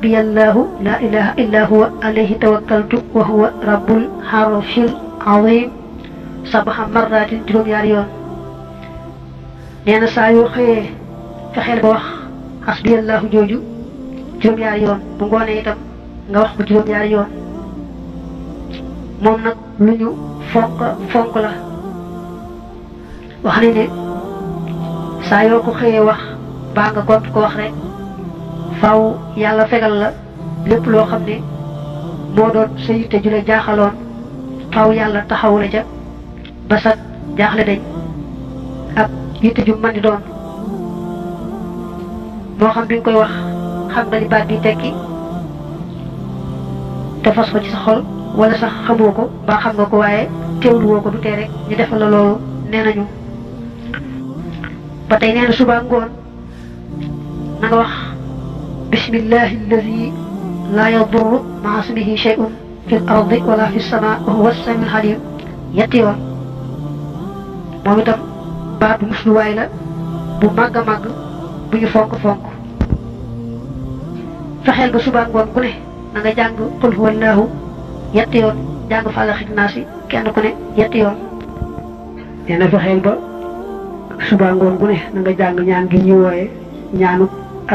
حسبي الله لا إله إلا هو عليه توكلت وهو رب العرش العظيم 7 مرات juróom ñaari yoon neena saa yoo xëyee fexeel ba wax حسبي الله jooju juróom ñaari yoon bu ngoonee itam nga wax ko juróom ñaari yoon moom nag lu ñu fonk la wax nañ ne saa yoo ko xëyee wax baa nga gont ko wax rek faaw yàlla fegal la lépp loo xam ne moo doon sa yitte ju la jaaxaloon faaw yàlla taxaw la ca ba sa jaaxle dañ ak yitte ju mën di doon moo xam bi nga koy wax xam nga li baat bi tekki te fas ko ci sa xol wala sax xamoo ko ba xam nga ko waaye teewlu woo ko du tee rek ñu defal la loolu nee nañu ba tey nee na suba ngoon na nga wax bismillahi alladi la yadurru maa ismihi shay'un fi l ardi wala fi sama wa huwa samiul alim yetti yoon moom itam baatu musluwaay la bu màgg a màgg bu ñu fonk fexeel ba suba ngoon ku ne na nga jàng qul huwallahu yetti yoon jàng Falaq Naas kenn ku ne yetti yoon nee na fexeel ba suba ngoon gu ne na nga jàng ñaan gi ñu wooye ñaanu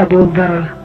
Abu Dharr